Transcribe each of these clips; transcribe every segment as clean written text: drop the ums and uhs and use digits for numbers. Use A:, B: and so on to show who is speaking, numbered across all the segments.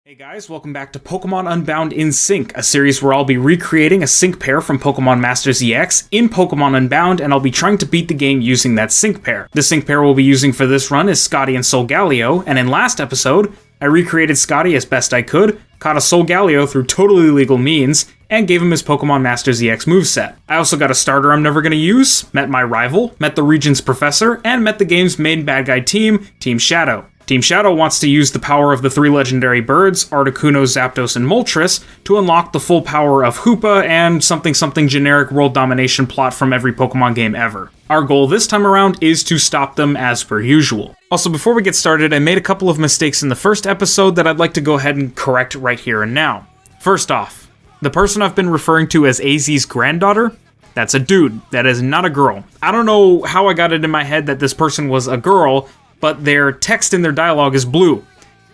A: Hey guys, welcome back to Pokemon Unbound in Sync, a series where I'll be recreating a sync pair from Pokemon Masters EX in Pokemon Unbound, and I'll be trying to beat the game using that sync pair. The sync pair we'll be using for this run is Scottie and Solgaleo, and in last episode, I recreated Scottie as best I could, caught a Solgaleo through totally legal means, and gave him his Pokemon Masters EX moveset. I also got a starter I'm never going to use, met my rival, met the region's professor, and met the game's main bad guy team, Team Shadow. Team Shadow wants to use the power of the three legendary birds, Articuno, Zapdos, and Moltres, to unlock the full power of Hoopa and something generic world domination plot from every Pokemon game ever. Our goal this time around is to stop them as per usual. Also, before we get started, I made a couple of mistakes in the first episode that I'd like to go ahead and correct right here and now. First off, the person I've been referring to as AZ's granddaughter, that's a dude, that is not a girl. I don't know how I got it in my head that this person was a girl, but their text in their dialogue is blue.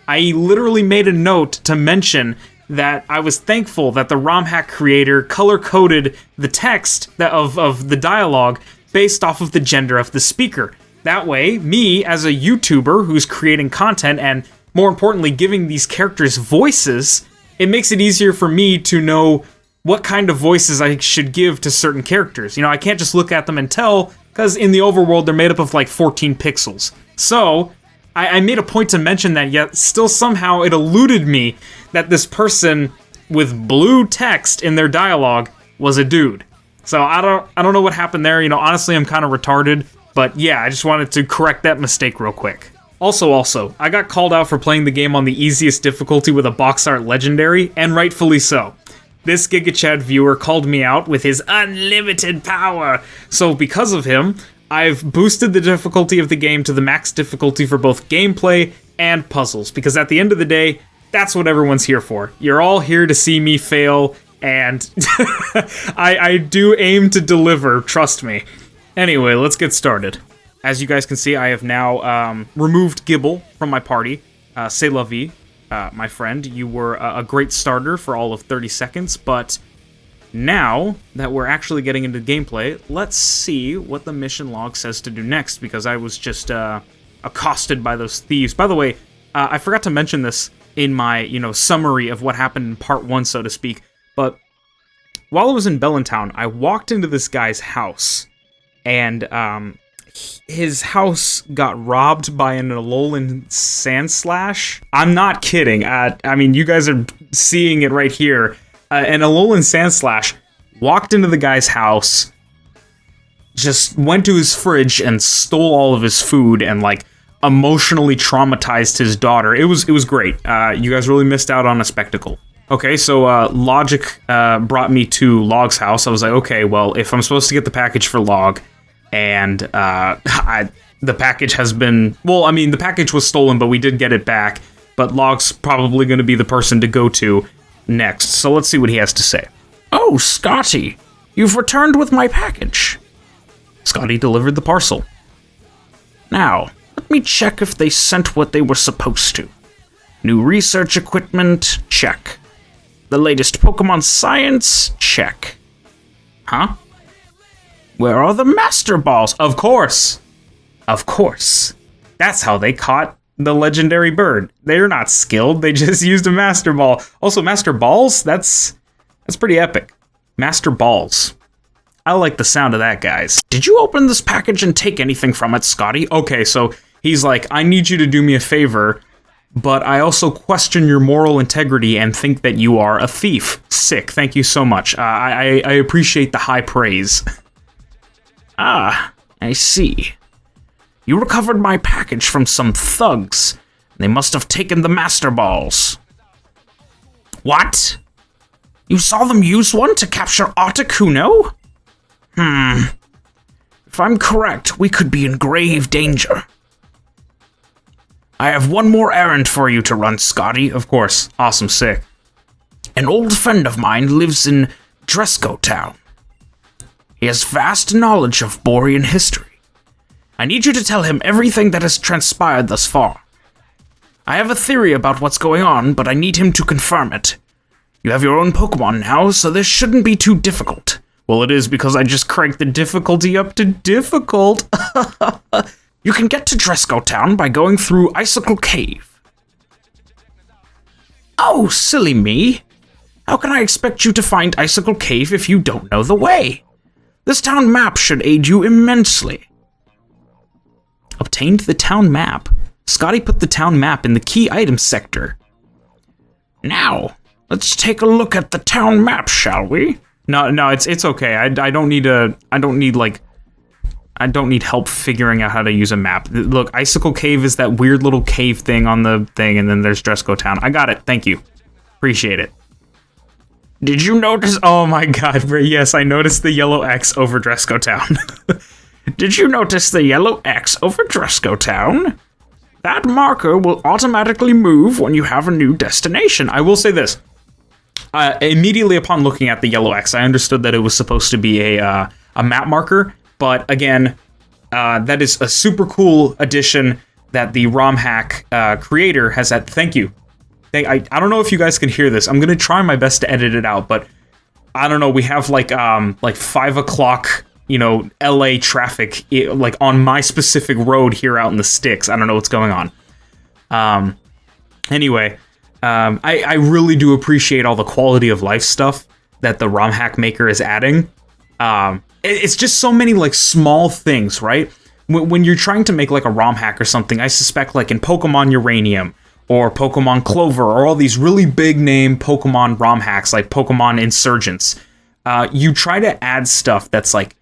A: I literally made a note to mention that I was thankful that the ROM hack creator color-coded the text of the dialogue based off of the gender of the speaker. That way, me, as a YouTuber who's creating content and, more importantly, giving these characters voices, it makes it easier for me to know what kind of voices I should give to certain characters. You know, I can't just look at them and tell, because in the overworld, they're made up of like 14 pixels. So, I made a point to mention that, yet still somehow it eluded me that this person with blue text in their dialogue was a dude. So I don't know what happened there. You know, honestly, I'm kind of retarded, but yeah, I just wanted to correct that mistake real quick. Also, I got called out for playing the game on the easiest difficulty with a box art legendary, and rightfully so. This GigaChad viewer called me out with his unlimited power. So because of him, I've boosted the difficulty of the game to the max difficulty for both gameplay and puzzles, because at the end of the day, that's what everyone's here for. You're all here to see me fail, and I do aim to deliver, trust me. Anyway, let's get started. As you guys can see, I have now removed Gibble from my party. C'est la vie, my friend. You were a great starter for all of 30 seconds, but now that we're actually getting into gameplay, let's see what the mission log says to do next, because I was just accosted by those thieves. By the way, I forgot to mention this in my, summary of what happened in part 1, so to speak, but while I was in Bellintown, I walked into this guy's house, and his house got robbed by an Alolan sandslash. I'm not kidding. I mean, you guys are seeing it right here. An Alolan sandslash walked into the guy's house, just went to his fridge and stole all of his food and, like, emotionally traumatized his daughter. It was great. You guys really missed out on a spectacle. Okay, so Logic brought me to Log's house. I was like, okay, well, if I'm supposed to get the package for Log, and the package has been... Well, I mean, the package was stolen, but we did get it back. But Log's probably going to be the person to go to next, so let's see what he has to say.
B: Oh, Scottie, you've returned with my package.
A: Scottie delivered the parcel.
B: Now, let me check if they sent what they were supposed to. New research equipment, check. The latest Pokemon science, check. Huh? Where are the Master Balls?
A: Of course! That's how they caught the legendary bird. They're not skilled, they just used a Master Ball. Also, Master Balls? That's pretty epic. Master Balls. I like the sound of that, guys.
B: Did you open this package and take anything from it, Scottie?
A: Okay, so he's like, I need you to do me a favor, but I also question your moral integrity and think that you are a thief. Sick, thank you so much. I appreciate the high praise.
B: Ah, I see. You recovered my package from some thugs. They must have taken the Master Balls. What? You saw them use one to capture Articuno? If I'm correct, we could be in grave danger. I have one more errand for you to run, Scottie.
A: Of course. Awesome, sick.
B: An old friend of mine lives in Dresco Town. He has vast knowledge of Borean history. I need you to tell him everything that has transpired thus far. I have a theory about what's going on, but I need him to confirm it. You have your own Pokemon now, so this shouldn't be too difficult.
A: Well, it is because I just cranked the difficulty up to difficult.
B: You can get to Dresco Town by going through Icicle Cave. Oh, silly me. How can I expect you to find Icicle Cave if you don't know the way? This town map should aid you immensely.
A: Obtained the town map. Scottie put the town map in the key items sector.
B: Now, let's take a look at the town map, shall we?
A: No, it's okay. I don't need help figuring out how to use a map. Look, Icicle Cave is that weird little cave thing on the thing, and then there's Dresco Town. I got it. Thank you. Appreciate it.
B: Did you notice?
A: Oh my god, yes, I noticed the yellow X over Dresco Town.
B: Did you notice the yellow X over Dresco Town? That marker will automatically move when you have a new destination.
A: I will say this. Immediately upon looking at the yellow X, I understood that it was supposed to be a map marker, but again, that is a super cool addition that the ROM hack creator has had. Thank you. I don't know if you guys can hear this. I'm gonna try my best to edit it out, but I don't know. We have like 5 o'clock, LA traffic like on my specific road here out in the sticks. I don't know what's going on. Anyway, I really do appreciate all the quality of life stuff that the ROM hack maker is adding. It's just so many like small things, right? When you're trying to make like a ROM hack or something, I suspect like in Pokemon Uranium or Pokemon Clover or all these really big name Pokemon ROM hacks like Pokemon Insurgents, you try to add stuff that's like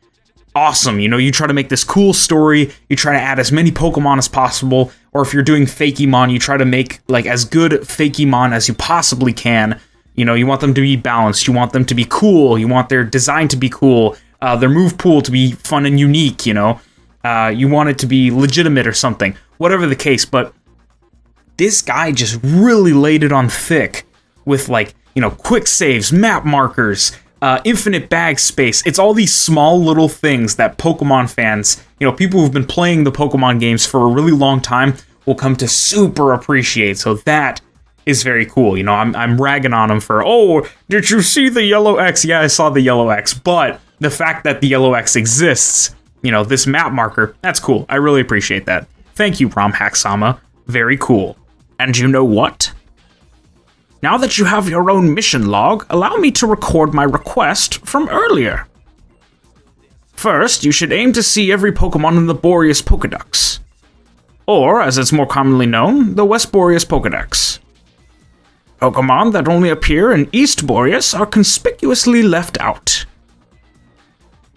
A: awesome. You try to make this cool story. You try to add as many Pokemon as possible. Or if you're doing Fakemon, you try to make like as good Fakemon as you possibly can. You want them to be balanced. You want them to be cool. You want their design to be cool. Their move pool to be fun and unique. You want it to be legitimate or something. Whatever the case, but this guy just really laid it on thick with like, quick saves, map markers, infinite bag space. It's all these small little things that Pokemon fans, people who've been playing the Pokemon games for a really long time will come to super appreciate. So that is very cool. I'm ragging on him for, oh, did you see the yellow X? Yeah, I saw the yellow X. But the fact that the yellow X exists, this map marker, that's cool. I really appreciate that. Thank you, ROM Hack-sama. Very cool.
B: And you know what? Now that you have your own mission log, allow me to record my request from earlier. First, you should aim to see every Pokemon in the Boreas Pokedex. Or, as it's more commonly known, the West Boreas Pokedex. Pokemon that only appear in East Boreas are conspicuously left out.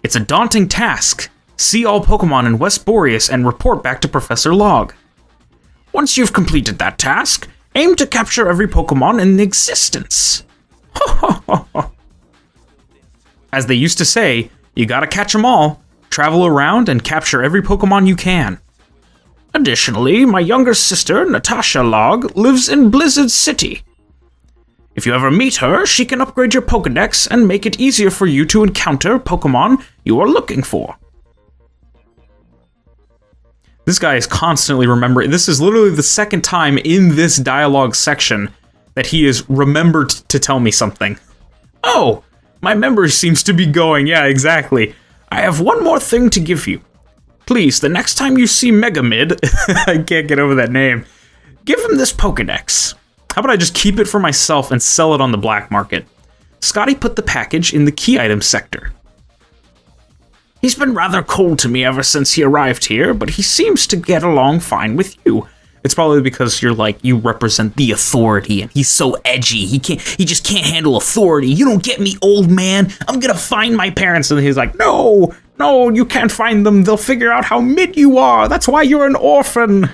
A: It's a daunting task. See all Pokemon in West Boreas and report back to Professor Log.
B: Once you've completed that task, aim to capture every Pokemon in existence.
A: As they used to say, you gotta catch 'em all. Travel around and capture every Pokemon you can.
B: Additionally, my younger sister, Natasha Log, lives in Blizzard City. If you ever meet her, she can upgrade your Pokedex and make it easier for you to encounter Pokemon you are looking for.
A: This guy is constantly remembering. This is literally the second time in this dialogue section that he has remembered to tell me something.
B: Oh, my memory seems to be going. Yeah, exactly. I have one more thing to give you. Please, the next time you see Megamid,
A: I can't get over that name,
B: give him this Pokedex.
A: How about I just keep it for myself and sell it on the black market? Scottie put the package in the key items sector.
B: He's been rather cold to me ever since he arrived here, but he seems to get along fine with you.
A: It's probably because you represent the authority, and he's so edgy. He just can't handle authority. You don't get me, old man. I'm gonna find my parents. And he's like, no, you can't find them. They'll figure out how mid you are. That's why you're an orphan.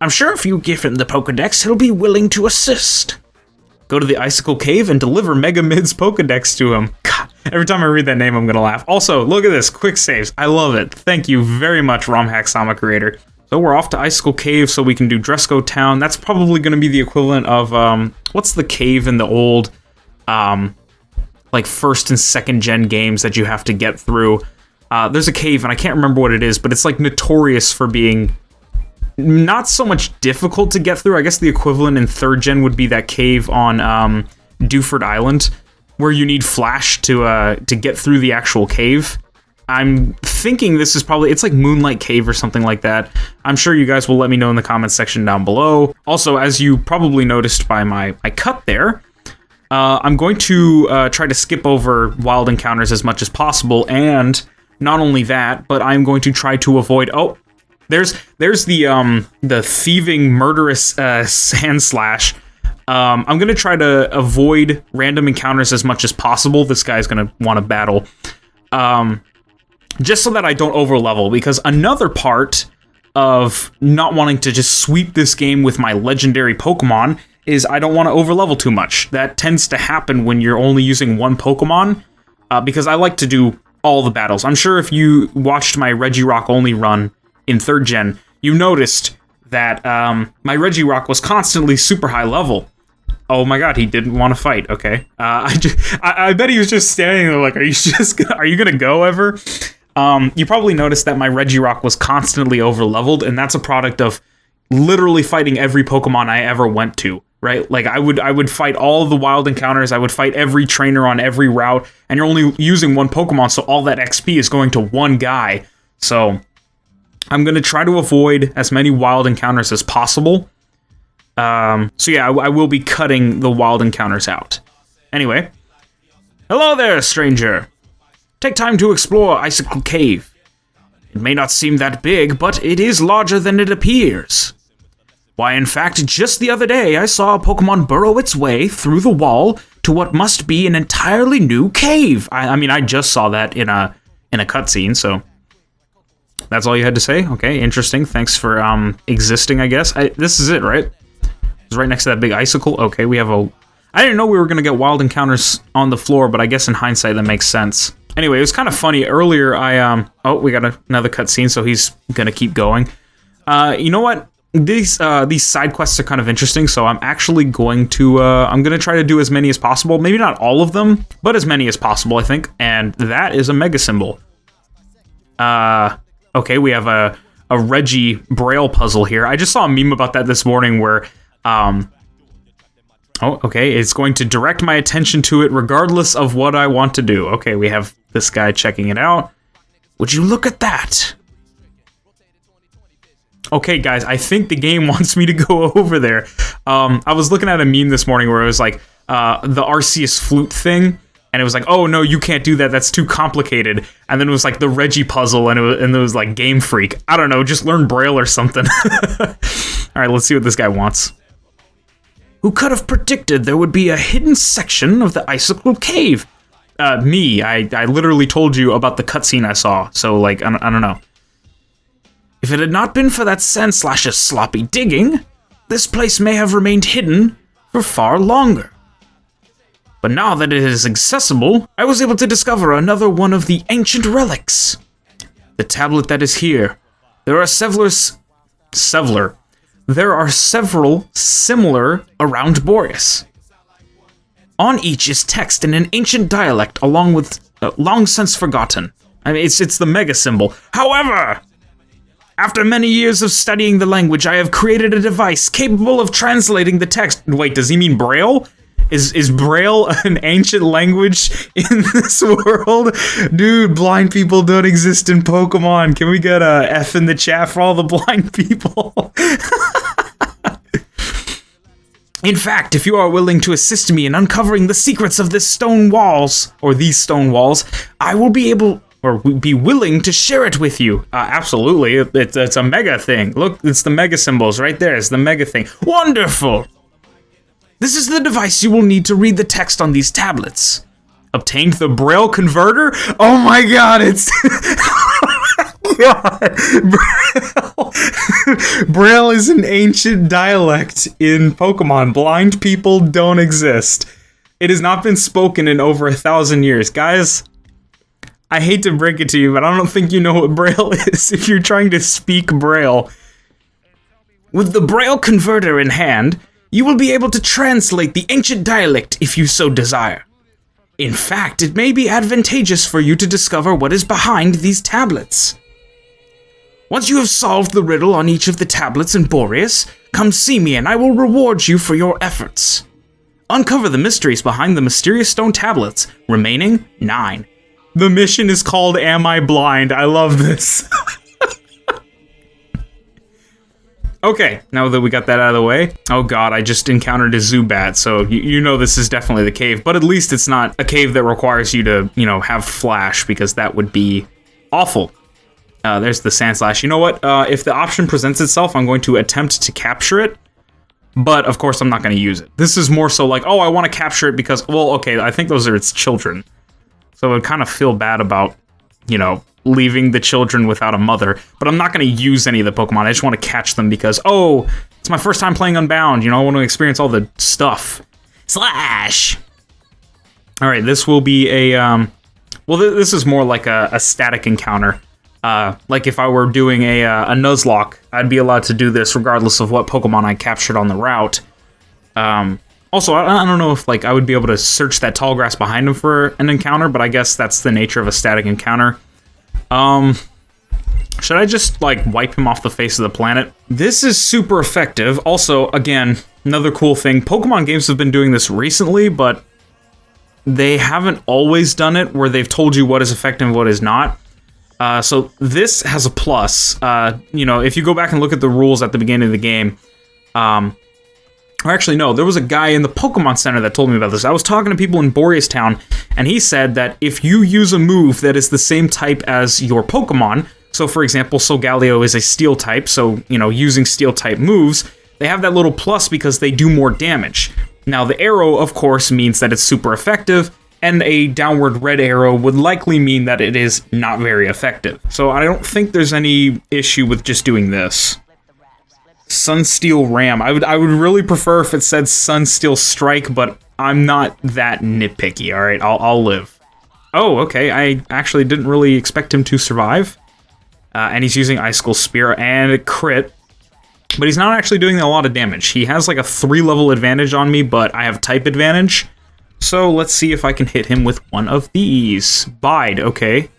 B: I'm sure if you give him the Pokedex, he'll be willing to assist.
A: Go to the Icicle Cave and deliver Mega Mid's Pokedex to him. God, every time I read that name, I'm gonna laugh. Also, look at this, quick saves. I love it. Thank you very much, ROM Hack-sama creator. So we're off to Icicle Cave so we can do Dresco Town. That's probably gonna be the equivalent of, what's the cave in the old, like first and second gen games that you have to get through? There's a cave, and I can't remember what it is, but it's like notorious for being not so much difficult to get through. I guess the equivalent in third gen would be that cave on Dewford Island, where you need Flash to get through the actual cave. I'm thinking this is probably, it's like Moonlight Cave or something like that. I'm sure you guys will let me know in the comments section down below. Also, as you probably noticed by my cut there, I'm going to try to skip over wild encounters as much as possible, and not only that, but I'm going to try to avoid, oh, there's the thieving, murderous sAnDsLaSh. I'm gonna try to avoid random encounters as much as possible. This guy's gonna want to battle. Just so that I don't overlevel, because another part of not wanting to just sweep this game with my legendary Pokemon is I don't want to overlevel too much. That tends to happen when you're only using one Pokemon, because I like to do all the battles. I'm sure if you watched my Regirock only run in 3rd gen, you noticed that my Regirock was constantly super high level. Oh my god, he didn't want to fight. Okay, I bet he was just standing there like, are you gonna go ever? You probably noticed that my Regirock was constantly overleveled, and that's a product of literally fighting every Pokemon I ever went to, right? Like, I would fight all the wild encounters, I would fight every trainer on every route, and you're only using one Pokemon, so all that XP is going to one guy. So, I'm going to try to avoid as many wild encounters as possible. So yeah, I will be cutting the wild encounters out. Anyway. Hello there, stranger! Take time to explore Icicle Cave. It may not seem that big, but it is larger than it appears. Why, in fact, just the other day, I saw a Pokemon burrow its way through the wall to what must be an entirely new cave. I mean, I just saw that in a cutscene, so that's all you had to say? Okay, interesting. Thanks for existing, I guess. This is it, right? It's right next to that big icicle. Okay, we have a... I didn't know we were going to get wild encounters on the floor, but I guess in hindsight that makes sense. Anyway, it was kind of funny. Earlier, oh, we got another cutscene, so he's going to keep going. You know what? These side quests are kind of interesting, so I'm actually going to... I'm going to try to do as many as possible. Maybe not all of them, but as many as possible, I think. And that is a mega symbol. Okay, we have a Reggie Braille puzzle here. I just saw a meme about that this morning where... Oh, okay, it's going to direct my attention to it regardless of what I want to do. Okay, we have this guy checking it out. Would you look at that? Okay, guys, I think the game wants me to go over there. I was looking at a meme this morning where it was like, the Arceus flute thing, and it was like, oh no, you can't do that, that's too complicated. And then it was like the Reggie puzzle, and it was like Game Freak. I don't know, just learn Braille or something. Alright, let's see what this guy wants. Who could have predicted there would be a hidden section of the Icicle Cave? Me. I literally told you about the cutscene I saw, so, like, I don't know. If it had not been for that sAnDsLaShEs sloppy digging, this place may have remained hidden for far longer. But now that it is accessible, I was able to discover another one of the ancient relics. The tablet that is here. There are several similar around Boreas. On each is text in an ancient dialect along with long since forgotten. I mean, it's the mega symbol. However, after many years of studying the language, I have created a device capable of translating the text. Wait, does he mean Braille? Is Braille an ancient language in this world? Dude, blind people don't exist in Pokemon. Can we get a F in the chat for all the blind people? In fact, if you are willing to assist me in uncovering the secrets of these stone walls, I will be able, or be willing to share it with you. Absolutely, it's a mega thing. Look, it's the mega symbols right there. It's the mega thing. Wonderful! This is the device you will need to read the text on these tablets. Obtained the Braille converter? Oh my god, it's... God. Braille is an ancient dialect in Pokemon. Blind people don't exist. It has not been spoken in over 1,000 years. Guys, I hate to break it to you, but I don't think you know what Braille is if you're trying to speak Braille. With the Braille converter in hand, you will be able to translate the ancient dialect if you so desire. In fact, it may be advantageous for you to discover what is behind these tablets. Once you have solved the riddle on each of the tablets in Boreas, come see me and I will reward you for your efforts. Uncover the mysteries behind the mysterious stone tablets, remaining 9. The mission is called Am I Blind? I love this. Okay, now that we got that out of the way. Oh god, I just encountered a Zubat, so you know this is definitely the cave. But at least it's not a cave that requires you to, you know, have flash, because that would be awful. There's the sAnDsLaShe. You know what? If the option presents itself, I'm going to attempt to capture it. But, of course, I'm not going to use it. This is more so like, oh, I want to capture it because, well, okay, I think those are its children. So I would kind of feel bad about, you know, leaving the children without a mother. But I'm not going to use any of the Pokemon. I just want to catch them because, oh, it's my first time playing Unbound. You know, I want to experience all the stuff.
B: Slash!
A: Alright, this will be a, well, this is more like a static encounter. Like if I were doing a Nuzlocke, I'd be allowed to do this regardless of what Pokemon I captured on the route. Also, I don't know if like I would be able to search that tall grass behind him for an encounter, but I guess that's the nature of a static encounter. Should I just like wipe him off the face of the planet? This is super effective. Also, again, another cool thing, Pokemon games have been doing this recently, but they haven't always done it where they've told you what is effective and what is not. So this has a plus. You know, if you go back and look at the rules at the beginning of the game, or actually, no, there was a guy in the Pokemon Center that told me about this. I was talking to people in Boreas Town, and he said that if you use a move that is the same type as your Pokemon, so for example, Solgaleo is a Steel type, so, you know, using Steel type moves, they have that little plus because they do more damage. Now, the arrow, of course, means that it's super effective, and a downward red arrow would likely mean that it is not very effective. So I don't think there's any issue with just doing this. Sunsteel Ram. I would really prefer if it said Sunsteel Strike, but I'm not that nitpicky, alright? I'll live. Oh, okay, I actually didn't really expect him to survive. And he's using Icicle Spear and a crit. But he's not actually doing a lot of damage. He has like a 3-level advantage on me, but I have type advantage. So let's see if I can hit him with one of these. Bide, okay.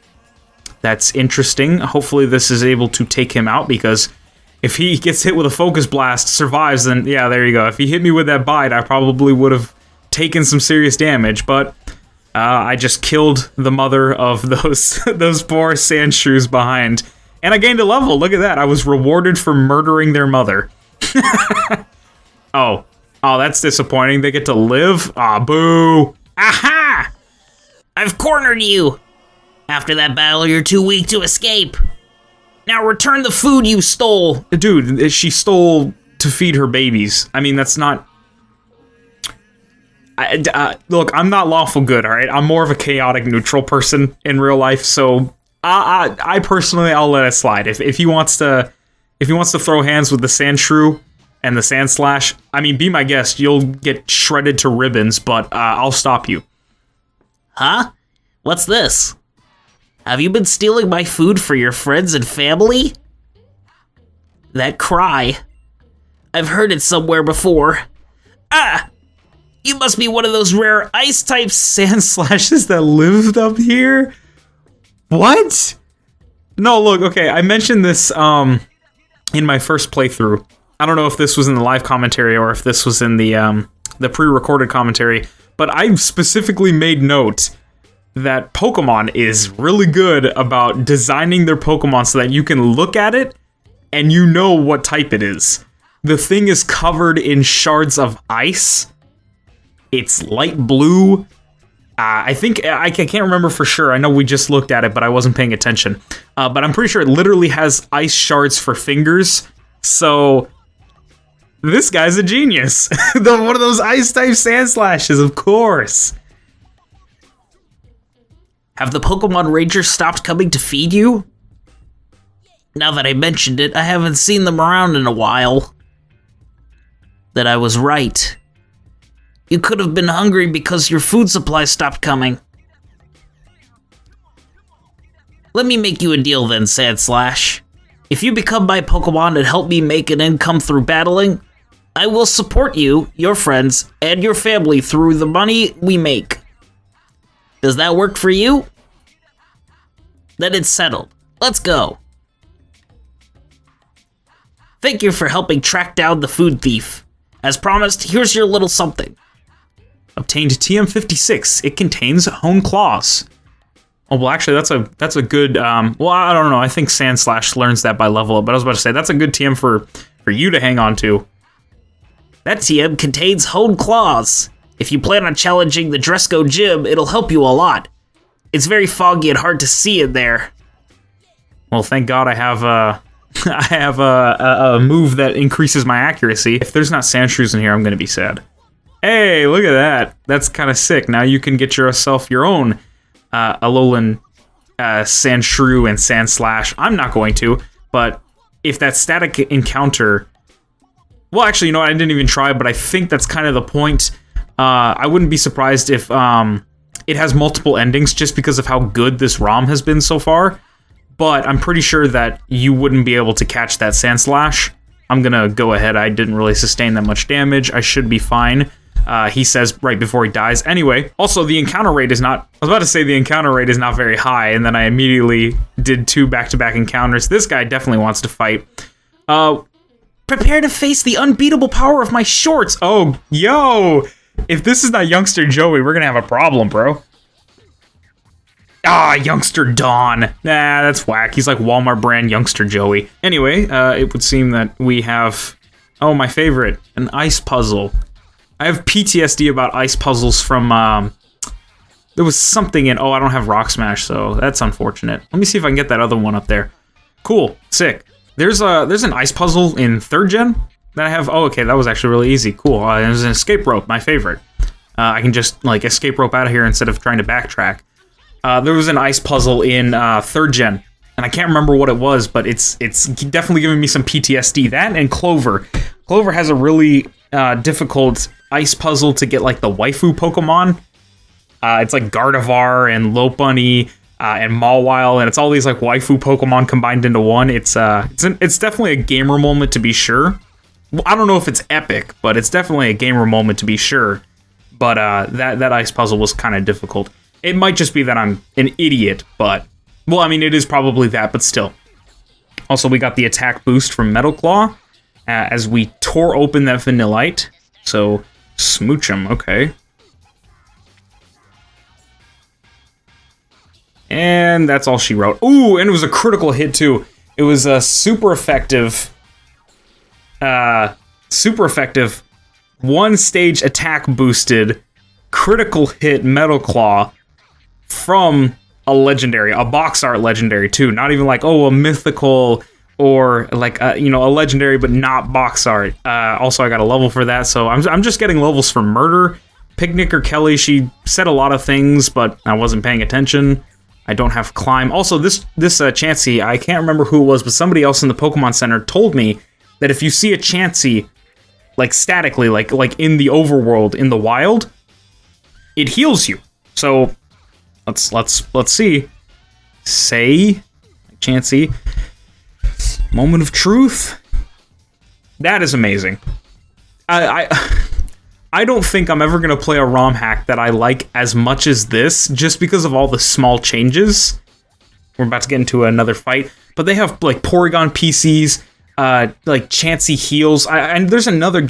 A: That's interesting. Hopefully this is able to take him out, because if he gets hit with a Focus Blast, survives, then yeah, there you go. If he hit me with that Bide, I probably would have taken some serious damage, but I just killed the mother of those poor Sandshrews behind. And I gained a level, look at that. I was rewarded for murdering their mother. Oh, that's disappointing. They get to live? Aw, boo.
B: Aha! I've cornered you! After that battle, you're too weak to escape. Now return the food you stole.
A: Dude, she stole to feed her babies. I mean, that's not... look, I'm not lawful good, alright? I'm more of a chaotic neutral person in real life, so... I personally, I'll let it slide. If he wants to throw hands with the Sandshrew and the sAnDsLaShe, I mean, be my guest. You'll get shredded to ribbons, but I'll stop you.
B: Huh? What's this? Have you been stealing my food for your friends and family? That cry. I've heard it somewhere before. Ah! You must be one of those rare IcE-type
A: sAnDsLaShes that lived up here? What? No, look, okay, I mentioned this in my first playthrough. I don't know if this was in the live commentary or if this was in the pre-recorded commentary, but I specifically made note that Pokemon is really good about designing their Pokemon so that you can look at it and you know what type it is. The thing is covered in shards of ice. It's light blue. I think, I can't remember for sure. I know we just looked at it, but I wasn't paying attention. But I'm pretty sure it literally has ice shards for fingers. So, this guy's a genius. One of those ice-type sAnDsLaShes, of course.
B: Have the Pokemon Rangers stopped coming to feed you? Now that I mentioned it, I haven't seen them around in a while. That I was right. You could have been hungry because your food supply stopped coming. Let me make you a deal then, sAnDsLaShe. If you become my Pokemon and help me make an income through battling, I will support you, your friends, and your family through the money we make. Does that work for you? Then it's settled. Let's go. Thank you for helping track down the food thief. As promised, here's your little something.
A: Obtained TM56. It contains Hone Claws. Oh, well, actually, that's a good, well, I don't know. I think sAnDsLaSh learns that by level up, but I was about to say, that's a good TM for you to hang on to.
B: That TM contains honed claws. If you plan on challenging the Dresco gym, it'll help you a lot. It's very foggy and hard to see in there.
A: Well, thank God I have a move that increases my accuracy. If there's not Sandshrews in here, I'm going to be sad. Hey, look at that. That's kind of sick. Now you can get yourself your own Alolan Sandshrew and sAnDsLaSh. I'm not going to, but if that static encounter... Well, actually, you know what? I didn't even try, but I think that's kind of the point. I wouldn't be surprised if it has multiple endings just because of how good this ROM has been so far. But I'm pretty sure that you wouldn't be able to catch that sAnDsLaSh. I'm going to go ahead. I didn't really sustain that much damage. I should be fine. He says right before he dies. Anyway, also the encounter rate is not... I was about to say the encounter rate is not very high, and then I immediately did 2 back-to-back encounters. This guy definitely wants to fight.
B: Prepare to face the unbeatable power of my shorts.
A: Oh, yo! If this is not Youngster Joey, we're gonna have a problem, bro. Ah, Youngster Dawn. Nah, that's whack. He's like Walmart brand Youngster Joey. Anyway, it would seem that we have... Oh, my favorite. An ice puzzle. I have PTSD about ice puzzles from, there was something in... Oh, I don't have Rock Smash, so that's unfortunate. Let me see if I can get that other one up there. Cool. Sick. There's an ice puzzle in 3rd gen that I have. Oh, okay, that was actually really easy. Cool. There's an escape rope, my favorite. I can just, like, escape rope out of here instead of trying to backtrack. There was an ice puzzle in 3rd gen, and I can't remember what it was, but it's definitely giving me some PTSD. That and Clover. Clover has a really difficult ice puzzle to get, like, the waifu Pokemon. It's like Gardevoir and Lopunny and Mawile, and it's all these like waifu Pokemon combined into one. It's definitely a gamer moment to be sure. Well, I don't know if it's epic, but it's definitely a gamer moment to be sure. But that ice puzzle was kind of difficult. It might just be that I'm an idiot, but well, I mean it is probably that, but still. Also, we got the attack boost from Metal Claw as we tore open that Vanillite. So smooch him, okay. And that's all she wrote. Ooh, and it was a critical hit, too. It was a super effective, one-stage attack boosted critical hit Metal Claw from a legendary, a box art legendary, too. Not even like, oh, a mythical or like, a legendary, but not box art. Also, I got a level for that, so I'm just getting levels for Murder. Picnic or Kelly, she said a lot of things, but I wasn't paying attention. I don't have Climb. Also, this Chansey, I can't remember who it was, but somebody else in the Pokemon Center told me that if you see a Chansey, like statically, like in the overworld, in the wild, it heals you. So let's see. Say, Chansey, moment of truth. That is amazing. I don't think I'm ever going to play a ROM hack that I like as much as this, just because of all the small changes. We're about to get into another fight, but they have, like, Porygon PCs, like, Chansey heals. And there's another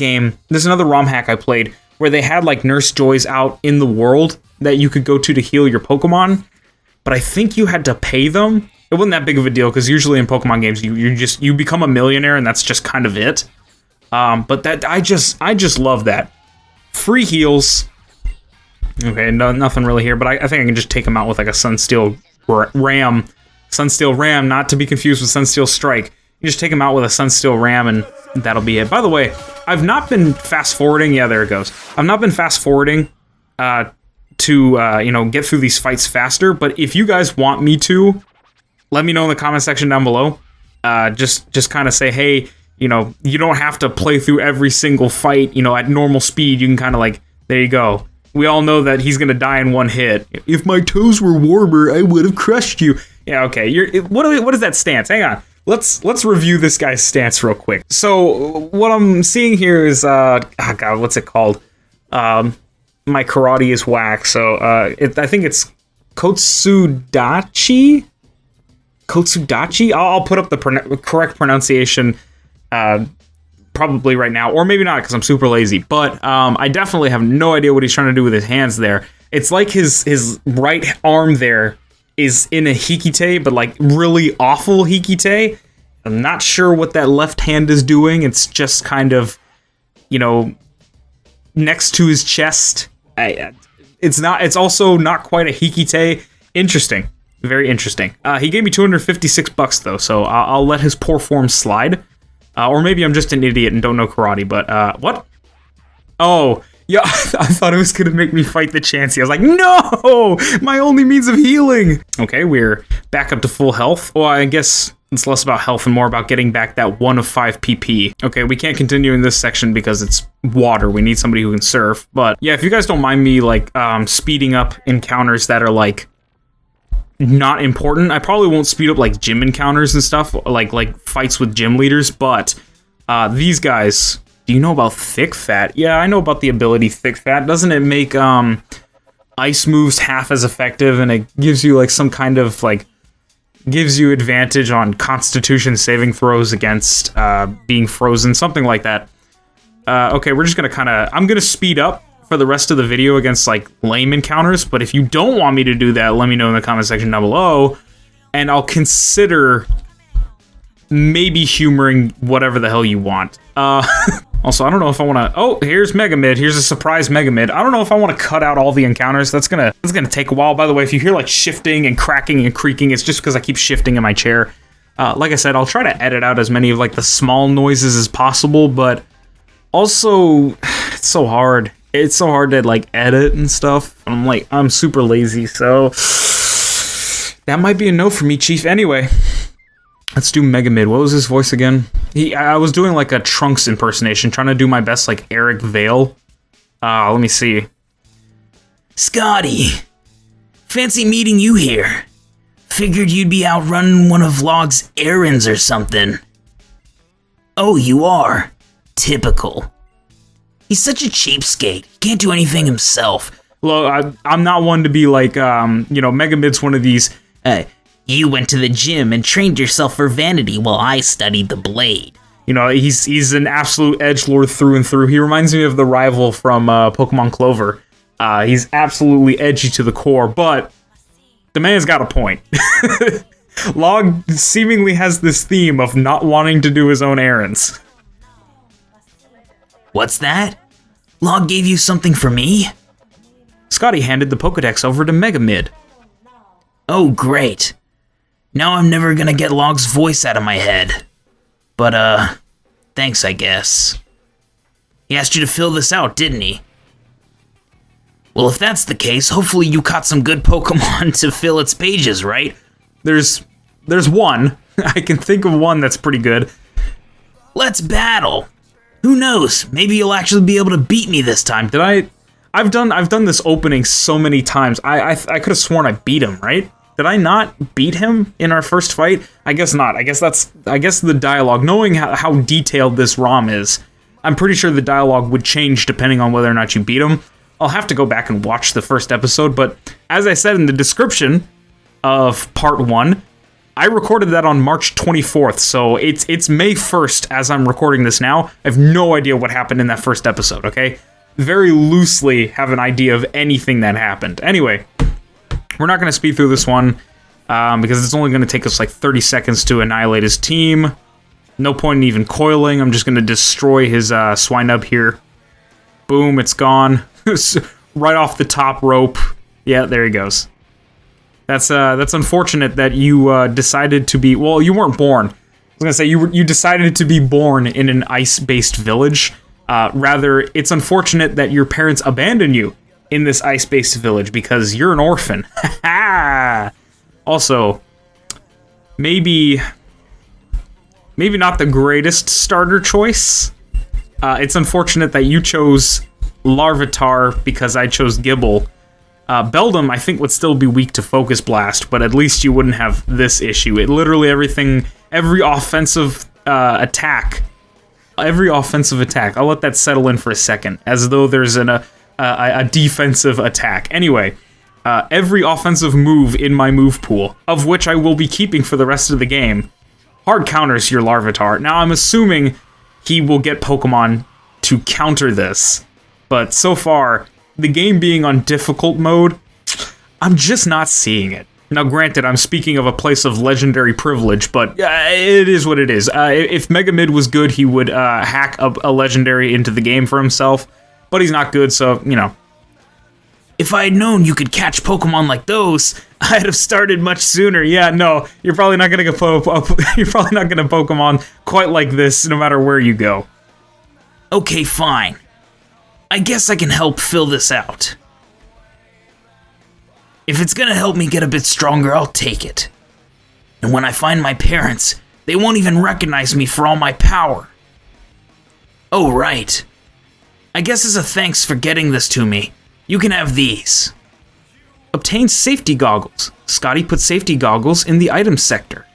A: ROM hack I played, where they had, like, Nurse Joys out in the world that you could go to heal your Pokemon, but I think you had to pay them. It wasn't that big of a deal, because usually in Pokemon games, you become a millionaire, and that's just kind of it. But that I just love that. Free heals. Okay, nothing really here, but I think I can just take him out with like a Sunsteel Ram. Sunsteel Ram, not to be confused with Sunsteel Strike. You just take him out with a Sunsteel Ram and that'll be it. By the way, I've not been fast-forwarding. Yeah, there it goes. I've not been fast-forwarding to get through these fights faster, but if you guys want me to, let me know in the comment section down below. Just kind of say, hey, you don't have to play through every single fight, at normal speed. You can kind of like, there you go. We all know that he's going to die in one hit. If my toes were warmer, I would have crushed you. Yeah, okay. What is that stance? Hang on. Let's review this guy's stance real quick. So, what I'm seeing here is, God, what's it called? My karate is whack, so, I think it's Kotsudachi? Kotsudachi? I'll put up the correct pronunciation probably right now, or maybe not because I'm super lazy, but I definitely have no idea what he's trying to do with his hands there. It's like his right arm there is in a Hikite, but like really awful Hikite. I'm not sure what that left hand is doing. It's just kind of, next to his chest. It's also not quite a Hikite. Interesting. Very interesting. He gave me $256 though, so I'll let his poor form slide. Or maybe I'm just an idiot and don't know karate, but, what? Oh, yeah, I thought it was gonna make me fight the Chansey. I was like, no! My only means of healing! Okay, we're back up to full health. Well, I guess it's less about health and more about getting back that 1 of 5 PP. Okay, we can't continue in this section because it's water. We need somebody who can surf. But yeah, if you guys don't mind me, like, speeding up encounters that are, like, not important. I probably won't speed up, like, gym encounters and stuff, like fights with gym leaders, but these guys... Do you know about Thick Fat? Yeah, I know about the ability Thick Fat. Doesn't it make ice moves half as effective, and it gives you, like, some kind of, like... gives you advantage on Constitution saving throws against being frozen, something like that. Okay, we're just gonna I'm gonna speed up for the rest of the video against, like, lame encounters, but if you don't want me to do that, let me know in the comment section down below, and I'll consider maybe humoring whatever the hell you want. Also, I don't know if I want to... Oh, here's Mega Mid. Here's a surprise Mega Mid. I don't know if I want to cut out all the encounters. That's gonna take a while. By the way, if you hear, like, shifting and cracking and creaking, it's just because I keep shifting in my chair. Like I said, I'll try to edit out as many of, like, the small noises as possible, but also, it's so hard. It's so hard to, like, edit and stuff. I'm super lazy, so... That might be a no for me, Chief. Anyway... Let's do Mega Mid. What was his voice again? I was doing like a Trunks impersonation, trying to do my best like Eric Vale. Let me see.
B: Scottie, fancy meeting you here. Figured you'd be out running one of Log's errands or something. Oh, you are? Typical. He's such a cheapskate. He can't do anything himself.
A: Look, I'm not one to be like, Mega Mid's one of these...
B: You went to the gym and trained yourself for vanity while I studied the blade.
A: He's an absolute edgelord through and through. He reminds me of the rival from Pokemon Clover. He's absolutely edgy to the core, but the man's got a point. Log seemingly has this theme of not wanting to do his own errands.
B: What's that? Log gave you something for me?
A: Scottie handed the Pokedex over to Mega Mid.
B: Oh, great. Now I'm never gonna get Log's voice out of my head. But, thanks, I guess. He asked you to fill this out, didn't he? Well, if that's the case, hopefully you caught some good Pokemon to fill its pages, right?
A: There's one. I can think of one that's pretty good.
B: Let's battle. Who knows? Maybe you'll actually be able to beat me this time.
A: I've done this opening so many times. I could have sworn I beat him, right? Did I not beat him in our first fight? I guess not. I guess the dialogue, knowing how detailed this ROM is, I'm pretty sure the dialogue would change depending on whether or not you beat him. I'll have to go back and watch the first episode, but as I said in the description of part 1, I recorded that on March 24th, so it's May 1st as I'm recording this now. I have no idea what happened in that first episode, okay? Very loosely have an idea of anything that happened. Anyway, we're not going to speed through this one because it's only going to take us like 30 seconds to annihilate his team. No point in even coiling. I'm just going to destroy his Swinub here. Boom, it's gone. Right off the top rope. Yeah, there he goes. That's unfortunate that you decided to be... Well, you weren't born. I was going to say, you decided to be born in an ice-based village. Rather, it's unfortunate that your parents abandoned you in this ice-based village because you're an orphan. Also, maybe not the greatest starter choice. It's unfortunate that you chose Larvitar because I chose Gible. Beldum, I think, would still be weak to Focus Blast, but at least you wouldn't have this issue. It literally every offensive attack, I'll let that settle in for a second, as though there's a defensive attack. Anyway, every offensive move in my move pool, of which I will be keeping for the rest of the game, hard counters your Larvitar. Now, I'm assuming he will get Pokemon to counter this, but so far, the game being on difficult mode, I'm just not seeing it. Now, granted, I'm speaking of a place of legendary privilege, but it is what it is. If Mega Mid was good, he would hack a legendary into the game for himself, but he's not good, so, you know.
B: If I had known you could catch Pokemon like those, I'd have started much sooner.
A: Yeah, no, you're probably not gonna you're probably not gonna Pokemon quite like this, no matter where you go.
B: Okay, fine. I guess I can help fill this out. If it's gonna help me get a bit stronger, I'll take it. And when I find my parents, they won't even recognize me for all my power. Oh, right. I guess as a thanks for getting this to me, you can have these.
A: Obtain safety goggles. Scottie put safety goggles in the items sector.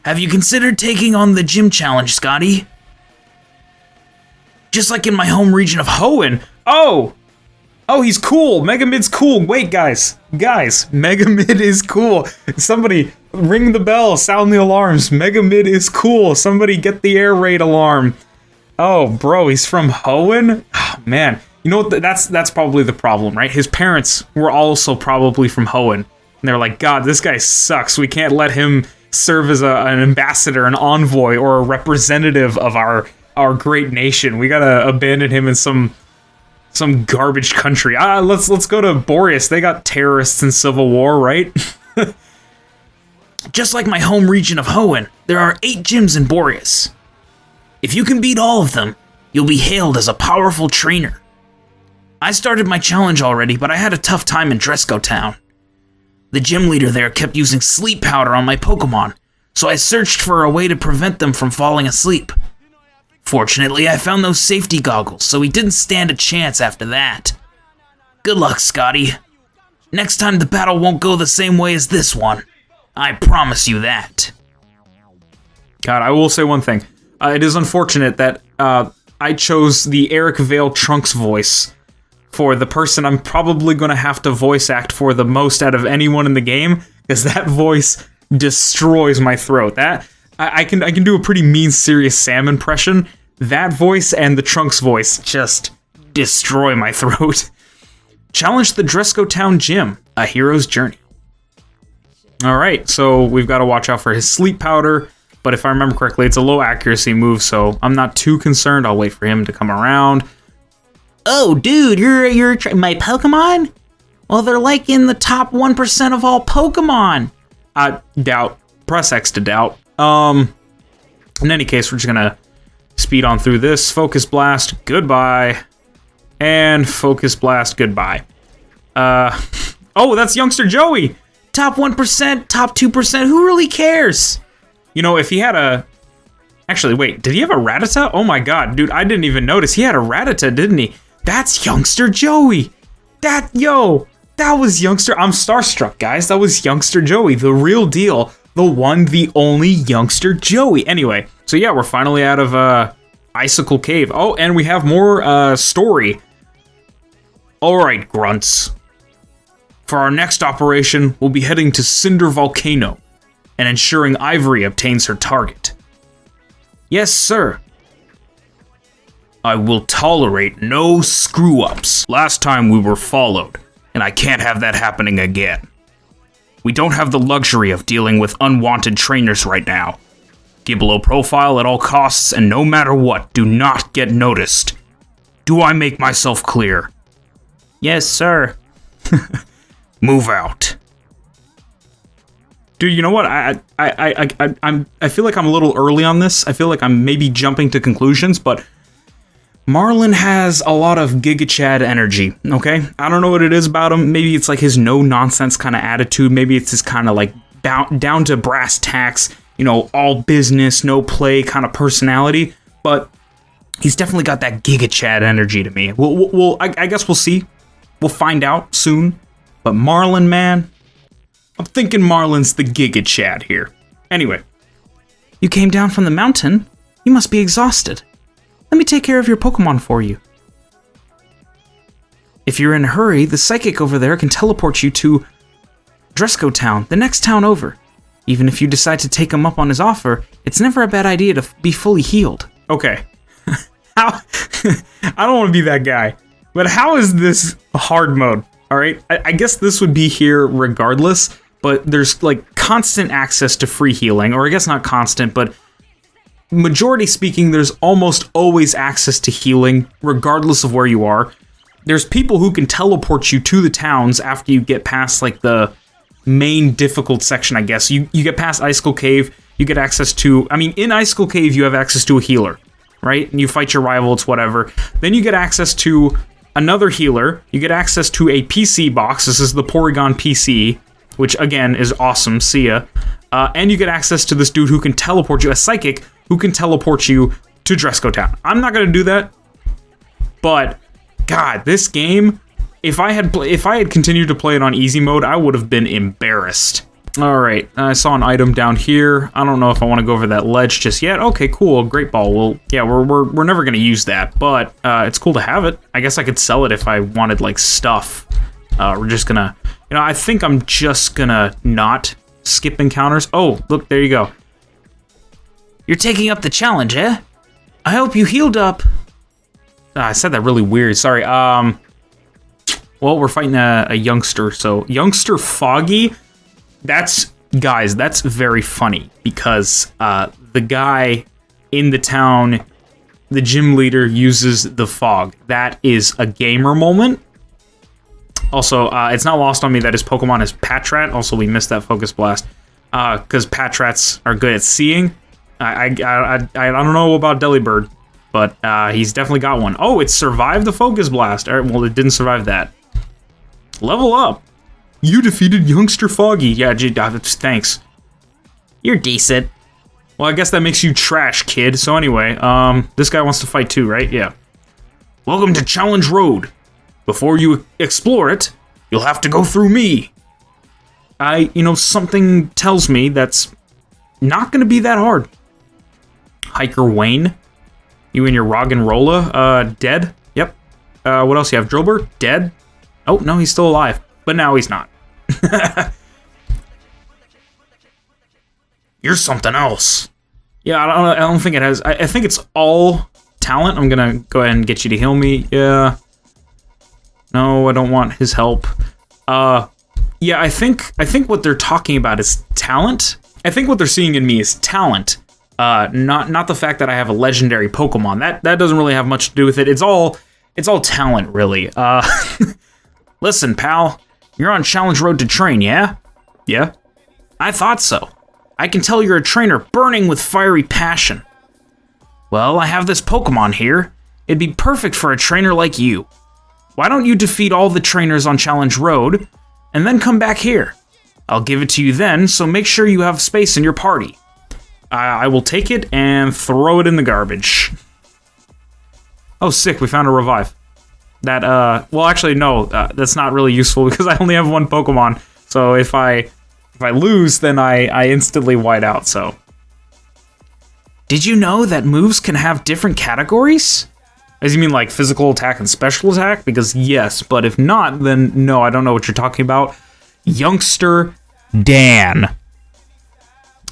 B: Have you considered taking on the gym challenge, Scottie? Just like in my home region of
A: Hoenn. Oh, he's cool. Mega Mid's cool. Wait, guys, Mega Mid is cool. Somebody ring the bell, sound the alarms. Mega Mid is cool. Somebody get the air raid alarm. Oh, bro, he's from Hoenn? Oh, man. You know what? That's probably the problem, right? His parents were also probably from Hoenn. And they're like, God, this guy sucks. We can't let him serve as an ambassador, an envoy, or a representative of our great nation. We gotta abandon him in some garbage country. Let's go to Boreas. They got terrorists and civil war, right?
B: Just like my home region of Hoenn, there are 8 gyms in Boreas. If you can beat all of them, you'll be hailed as a powerful trainer. I started my challenge already, but I had a tough time in Dresco Town. The gym leader there kept using sleep powder on my Pokemon, so I searched for a way to prevent them from falling asleep. Fortunately, I found those safety goggles, so he didn't stand a chance after that. Good luck, Scottie. Next time the battle won't go the same way as this one. I promise you that.
A: God, I will say one thing. It is unfortunate that I chose the Eric Vale Trunks voice for the person I'm probably going to have to voice act for the most out of anyone in the game, because that voice destroys my throat. That I can do a pretty mean, serious Sam impression. That voice and the Trunks voice just destroy my throat. Challenge the Dresco Town Gym, a hero's journey. Alright, so we've got to watch out for his sleep powder, but if I remember correctly, it's a low accuracy move, so I'm not too concerned. I'll wait for him to come around.
B: Oh, dude, you're my Pokemon? Well, they're like in the top 1% of all Pokemon.
A: Doubt. Press X to doubt. In any case, we're just gonna speed on through this. Focus Blast, goodbye. And Focus Blast, goodbye. Oh, that's Youngster Joey!
B: Top 1%, top 2%, who really cares?
A: You know, if he had a... Actually, wait, did he have a Rattata? Oh my god, dude, I didn't even notice. He had a Rattata, didn't he? That's Youngster Joey! That was Youngster... I'm starstruck, guys. That was Youngster Joey, the real deal. The one, the only Youngster Joey. Anyway, so yeah, we're finally out of Icicle Cave. Oh, and we have more story. Alright, grunts. For our next operation, we'll be heading to Cinder Volcano and ensuring Ivory obtains her target. Yes, sir. I will tolerate no screw-ups. Last time we were followed, and I can't have that happening again. We don't have the luxury of dealing with unwanted trainers right now. Keep a low profile at all costs, and no matter what, do not get noticed. Do I make myself clear?
B: Yes, sir.
A: Move out. Dude, you know what? I feel like I'm a little early on this. I feel like I'm maybe jumping to conclusions, but Marlon has a lot of Giga Chad energy, okay? I don't know what it is about him. Maybe it's like his no-nonsense kind of attitude. Maybe it's his kind of like down to brass tacks, you know, all business, no play kind of personality. But he's definitely got that Giga Chad energy to me. I guess we'll see. We'll find out soon. But Marlon, man, I'm thinking Marlon's the Giga Chad here. Anyway.
B: You came down from the mountain? You must be exhausted. Let me take care of your Pokemon for you. If you're in a hurry, the psychic over there can teleport you to Dresco Town, the next town over. Even if you decide to take him up on his offer, it's never a bad idea to be fully healed.
A: Okay. How? I don't want to be that guy. But how is this hard mode? All right, I guess this would be here regardless, but there's like constant access to free healing, or I guess not constant, but majority speaking, there's almost always access to healing regardless of where you are. There's people who can teleport you to the towns after you get past like the main difficult section, I guess. You get past Icicle Cave, you get access to, I mean, in Icicle Cave, you have access to a healer, right? And you fight your rival, it's whatever. Then you get access to another healer, you get access to a PC box. This is the Porygon PC, which again is awesome, see ya. And you get access to this dude who can teleport you, a psychic who can teleport you to Dresco Town. I'm not gonna do that, but God, this game, if I had continued to play it on easy mode, I would have been embarrassed. All right, I saw an item down here. I don't know if I want to go over that ledge just yet. Okay, cool, great ball. Well, yeah, we're never gonna use that, but it's cool to have it. I guess I could sell it if I wanted like stuff. We're just gonna, you know, I think I'm just gonna not skip encounters. Oh, look, there you go.
B: You're taking up the challenge, eh? I hope you healed up.
A: I said that really weird. Sorry. Well, we're fighting a youngster. So youngster Foggy. Guys, that's very funny because the guy in the town, the gym leader, uses the fog. That is a gamer moment. Also, it's not lost on me that his Pokemon is Patrat. Also, we missed that Focus Blast because Patrats are good at seeing. I don't know about Delibird, but he's definitely got one. Oh, it survived the Focus Blast. All right, well, it didn't survive that. Level up. You defeated Youngster Foggy. Yeah, thanks.
B: You're decent.
A: Well, I guess that makes you trash, kid. So anyway, this guy wants to fight too, right? Yeah.
B: Welcome to Challenge Road. Before you explore it, you'll have to go through me.
A: Something tells me that's not gonna be that hard. Hiker Wayne. You and your Roggenrola, dead? Yep. What else you have? Drillbur? Dead? Oh, no, he's still alive. But now he's not.
B: You're something else.
A: Yeah, I don't think it has. I think it's all talent. I'm gonna go ahead and get you to heal me. Yeah. No, I don't want his help. Yeah, I think what they're talking about is talent. I think what they're seeing in me is talent. Not the fact that I have a legendary Pokemon. That doesn't really have much to do with it. It's all talent, really.
B: Listen, pal. You're on Challenge Road to train, yeah?
A: Yeah?
B: I thought so. I can tell you're a trainer burning with fiery passion. Well, I have this Pokemon here. It'd be perfect for a trainer like you. Why don't you defeat all the trainers on Challenge Road, and then come back here? I'll give it to you then, so make sure you have space in your party.
A: I will take it and throw it in the garbage. Oh, sick, we found a revive. Well, actually, no, that's not really useful because I only have one Pokemon. So if I lose, then I instantly white out, so.
B: Did you know that moves can have different categories?
A: As you mean like physical attack and special attack? Because yes, but if not, then no, I don't know what you're talking about. Youngster Dan.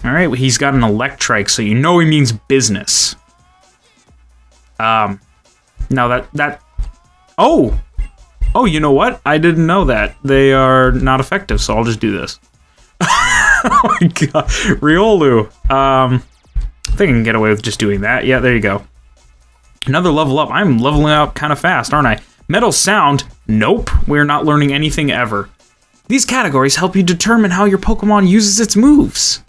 A: All right, well, he's got an Electrike, so you know he means business. Now that Oh, you know what? I didn't know that. They are not effective, so I'll just do this. Oh my god. Riolu. I think I can get away with just doing that. Yeah, there you go. Another level up. I'm leveling up kind of fast, aren't I? Metal Sound. Nope. We're not learning anything ever.
B: These categories help you determine how your Pokemon uses its moves.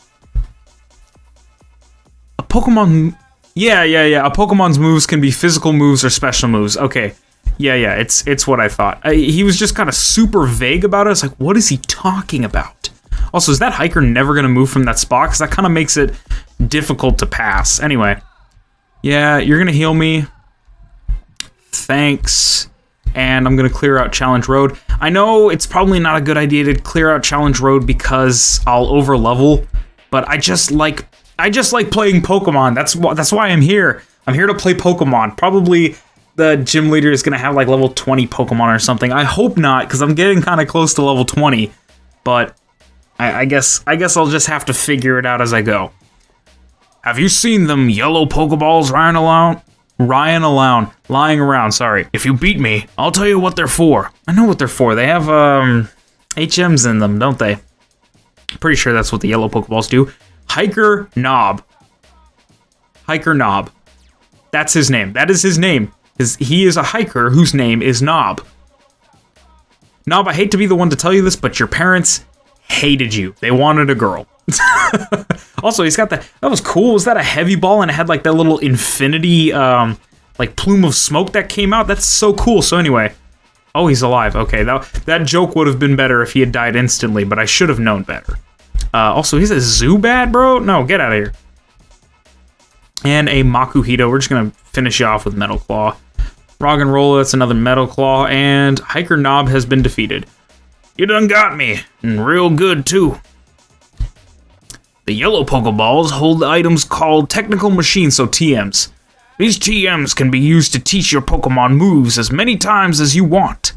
A: A Pokemon... Yeah. A Pokemon's moves can be physical moves or special moves. Okay. Yeah, it's what I thought. He was just kind of super vague about it. I was like, what is he talking about? Also, is that hiker never going to move from that spot? Because that kind of makes it difficult to pass. Anyway. Yeah, you're going to heal me. Thanks. And I'm going to clear out Challenge Road. I know it's probably not a good idea to clear out Challenge Road because I'll over-level. But I just like playing Pokemon. That's why I'm here. I'm here to play Pokemon. Probably... the gym leader is going to have like level 20 Pokemon or something. I hope not, because I'm getting kind of close to level 20. But I guess I'll just have to figure it out as I go.
B: Have you seen them yellow Pokeballs running
A: lying around, sorry.
B: If you beat me, I'll tell you what they're for.
A: I know what they're for. They have, HMs in them, don't they? Pretty sure that's what the yellow Pokeballs do. Hiker Knob. That's his name. That is his name. He is a hiker whose name is Knob. Knob, I hate to be the one to tell you this, but your parents hated you. They wanted a girl. Also, he's got that was cool. Was that a heavy ball and it had like that little infinity like plume of smoke that came out? That's so cool. So anyway, oh, he's alive. Okay, that joke would have been better if he had died instantly, but I should have known better. Also, he's a Zubat, bro? No, get out of here. And a Makuhito. We're just gonna finish you off with Metal Claw. Roggenrola, that's another Metal Claw, and Hiker Knob has been defeated.
B: You done got me, and real good too. The yellow Pokeballs hold items called Technical Machines, so TMs. These TMs can be used to teach your Pokemon moves as many times as you want.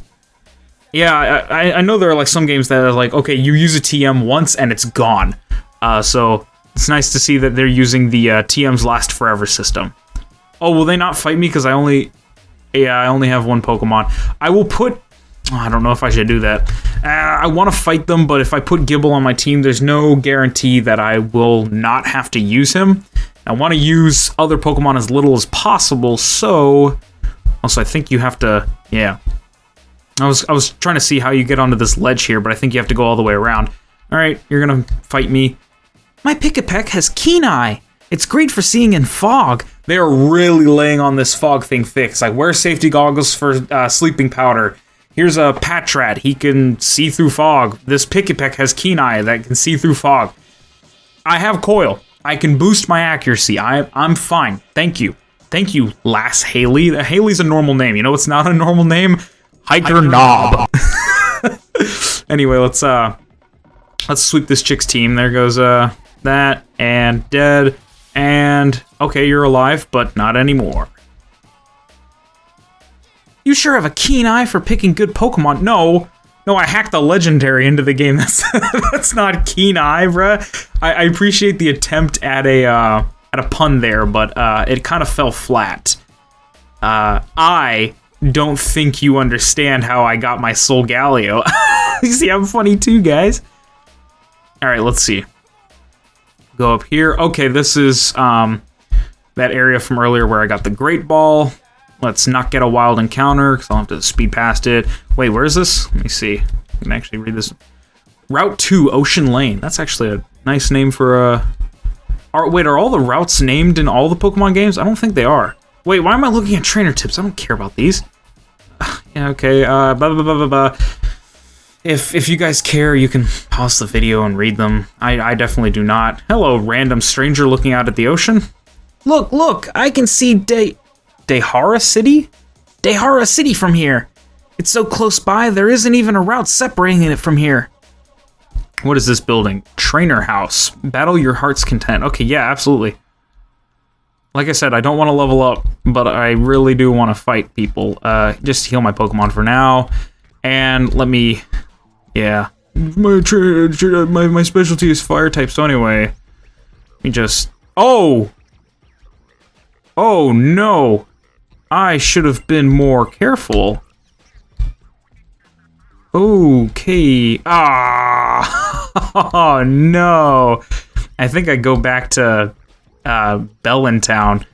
A: Yeah, I know there are like some games that are like, okay, you use a TM once and it's gone. So it's nice to see that they're using the TMs last forever system. Oh, will they not fight me because I only have one Pokemon? I will put... I don't know if I should do that. I want to fight them, but if I put Gibble on my team, there's no guarantee that I will not have to use him. I want to use other Pokemon as little as possible, so... Also, I think you have to... Yeah. I was trying to see how you get onto this ledge here, but I think you have to go all the way around. Alright, you're gonna fight me. My Pick-a-Peck has Keen Eye. It's great for seeing in fog. They are really laying on this fog thing thick. It's like, wear safety goggles for sleeping powder. Here's a Patrat. He can see through fog. This Pick-a-Peck has Keen Eye that can see through fog. I have Coil. I can boost my accuracy. I'm fine. Thank you. Thank you, Lass Haley. Haley's a normal name. You know what's not a normal name? Hiker Knob. Anyway, let's sweep this chick's team. There goes that and dead and okay, you're alive, but not anymore. You sure have a keen eye for picking good Pokemon. No, I hacked the legendary into the game. That's not keen eye, bruh. I appreciate the attempt at a pun there, but it kind of fell flat. I don't think you understand how I got my Solgaleo. You see, I'm funny too, guys. All right, let's see. Go up here. Okay, this is that area from earlier where I got the Great Ball. Let's not get a wild encounter, because I'll have to speed past it. Wait, where is this? Let me see. I can actually read this. Route 2, Ocean Lane. That's actually a nice name for a... Wait, are all the routes named in all the Pokemon games? I don't think they are. Wait, why am I looking at trainer tips? I don't care about these. Yeah, okay, blah, blah, blah, blah, blah. If you guys care, you can pause the video and read them. I definitely do not. Hello, random stranger looking out at the ocean. Look, I can see Dehara City? Dehara City from here. It's so close by, there isn't even a route separating it from here. What is this building? Trainer House. Battle your heart's content. Okay, yeah, absolutely. Like I said, I don't want to level up, but I really do want to fight people. Just heal my Pokemon for now. And let me... Yeah. My specialty is fire type, so anyway. Let me just... Oh! Oh, no. I should have been more careful. Okay. Oh, no. I think I go back to Bellintown.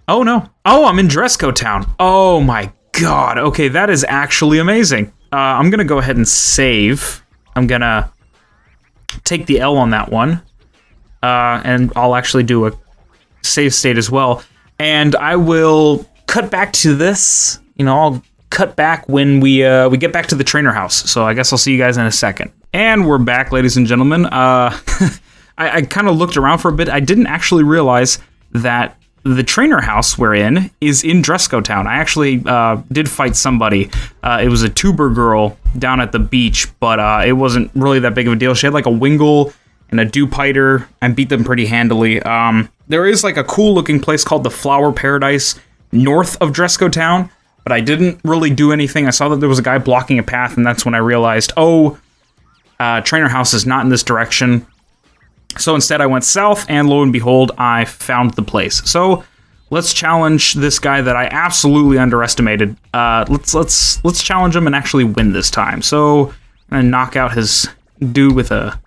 A: Oh, no. Oh, I'm in Dresco Town. Oh, my God. Okay, that is actually amazing. I'm going to go ahead and save. I'm going to take the L on that one. And I'll actually do a save state as well. And I will cut back to this. You know, I'll cut back when we get back to the trainer house. So I guess I'll see you guys in a second. And we're back, ladies and gentlemen. I kind of looked around for a bit. I didn't actually realize that the trainer house we're in is in Dresco Town. I actually did fight somebody. It was a tuber girl down at the beach, but it wasn't really that big of a deal. She had like a Wingull and a Dewpider. I beat them pretty handily. There is like a cool looking place called the Flower Paradise north of Dresco Town, but I didn't really do anything. I saw that there was a guy blocking a path, and that's when I realized, oh, trainer house is not in this direction. So instead I went south, and lo and behold, I found the place. So let's challenge this guy that I absolutely underestimated. Let's challenge him and actually win this time. So I'm gonna knock out his dude with a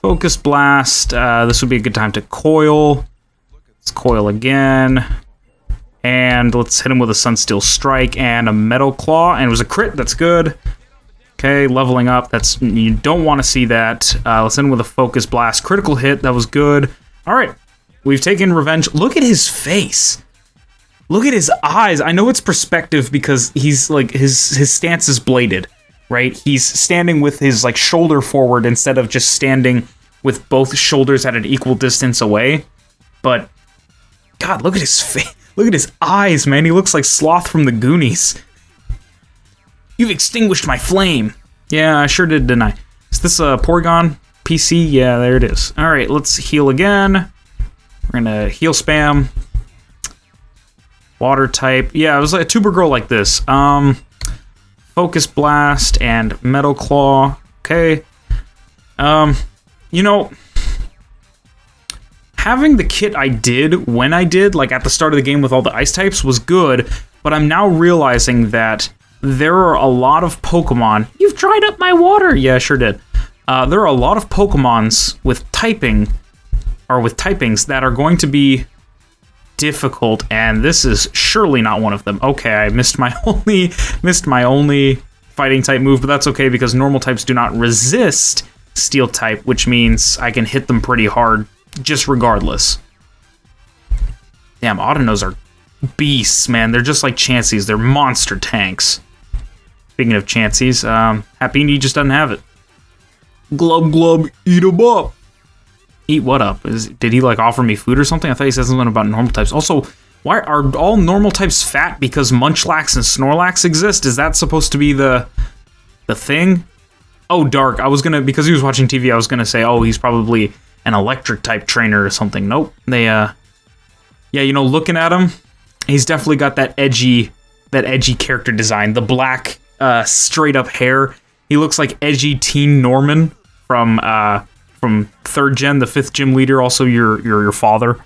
A: Focus Blast. This would be a good time to coil. Let's coil again. And let's hit him with a Sunsteel Strike and a Metal Claw. And it was a crit, that's good. Okay, leveling up, you don't want to see that. Let's hit him with a Focus Blast. Critical hit, that was good. Alright, we've taken revenge. Look at his face. Look at his eyes. I know it's perspective because he's like, his stance is bladed, right? He's standing with his like shoulder forward instead of just standing with both shoulders at an equal distance away. But, God, look at his face. Look at his eyes, man. He looks like Sloth from the Goonies. You've extinguished my flame. Yeah, I sure did, didn't I? Is this a Porygon PC? Yeah, there it is. All right, let's heal again. We're gonna heal spam. Water type. Yeah, it was like a tuber girl like this. Focus Blast and Metal Claw. Okay. You know, having the kit I did when I did, like at the start of the game with all the ice types, was good, but I'm now realizing that there are a lot of Pokemon. You've dried up my water! Yeah, I sure did. There are a lot of Pokemons with typing, or with typings, that are going to be difficult, and this is surely not one of them. Okay, I missed my only fighting type move, but that's okay because normal types do not resist steel type, which means I can hit them pretty hard just regardless. Damn, Autonos are beasts, man. They're just like Chanseys. They're monster tanks. Speaking of Chanseys, Happiny just doesn't have it. Glub glub, eat 'em up. Eat what up? Did he like offer me food or something? I thought he said something about normal types. Also, why are all normal types fat because Munchlax and Snorlax exist? Is that supposed to be the thing? Oh, Dark. I was gonna, because he was watching TV, I was gonna say, oh, he's probably an electric type trainer or something. Nope. They, yeah, you know, looking at him, he's definitely got that edgy character design. The black, straight up hair. He looks like edgy teen Norman from 3rd gen, the 5th gym leader, also your father.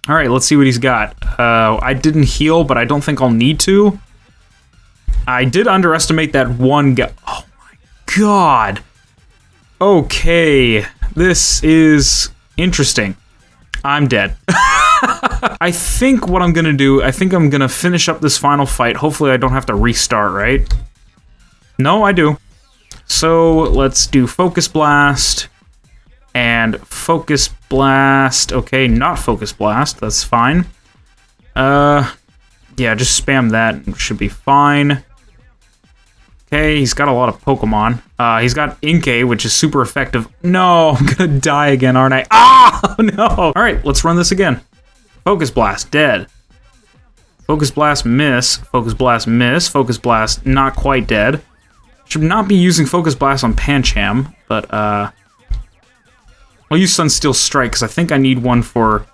A: All right, let's see what he's got. I didn't heal, but I don't think I'll need to. I did underestimate that one guy. Oh my god. Okay, this is interesting. I'm dead. I think what I'm gonna do, I think I'm gonna finish up this final fight. Hopefully I don't have to restart, right? No, I do. So let's do Focus Blast and Focus Blast. Okay, not Focus Blast. That's fine. Yeah, just spam that. It should be fine. Okay, he's got a lot of Pokemon. He's got Inkay, which is super effective. No, I'm gonna die again, aren't I? Ah, no. All right, let's run this again. Focus Blast, dead. Focus Blast, miss. Focus Blast, miss. Focus Blast, not quite dead. Should not be using Focus Blast on Pancham, but I'll use Sunsteel Strike because I think I need one for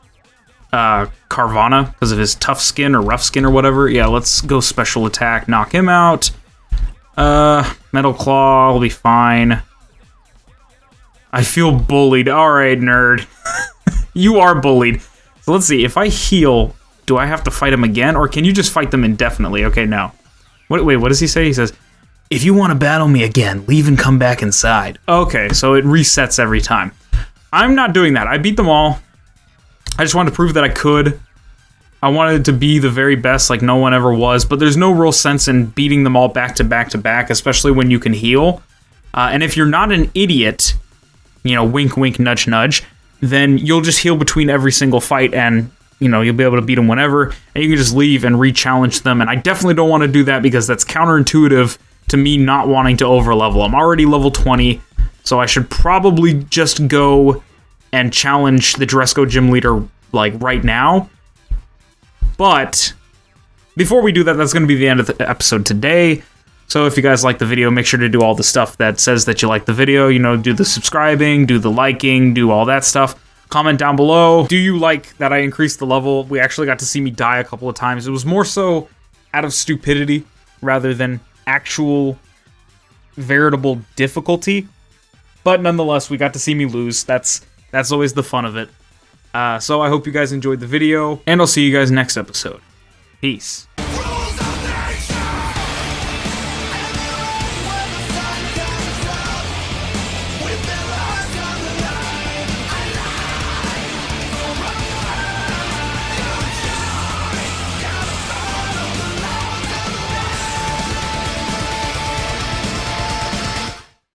A: Carvana because of his tough skin or rough skin or whatever. Yeah, let's go special attack, knock him out. Metal Claw will be fine. I feel bullied. All right, nerd. You are bullied. So let's see. If I heal, do I have to fight him again, or can you just fight them indefinitely? Okay, no. Wait, what does he say? He says, if you want to battle me again, leave and come back inside. Okay, so it resets every time. I'm not doing that. I beat them all. I just wanted to prove that I could. I wanted to be the very best like no one ever was, but there's no real sense in beating them all back to back to back, especially when you can heal. And if you're not an idiot, you know, wink, wink, nudge, nudge, then you'll just heal between every single fight and, you know, you'll be able to beat them whenever, and you can just leave and re-challenge them. And I definitely don't want to do that because that's counterintuitive to me not wanting to overlevel. I'm already level 20, so I should probably just go and challenge the Dresco gym leader, like, right now. But before we do that, that's going to be the end of the episode today. So if you guys like the video, make sure to do all the stuff that says that you like the video. You know, do the subscribing, do the liking, do all that stuff. Comment down below. Do you like that I increased the level? We actually got to see me die a couple of times. It was more so out of stupidity rather than actual veritable difficulty. But nonetheless, we got to see me lose. That's always the fun of it. So I hope you guys enjoyed the video, and I'll see you guys next episode. Peace.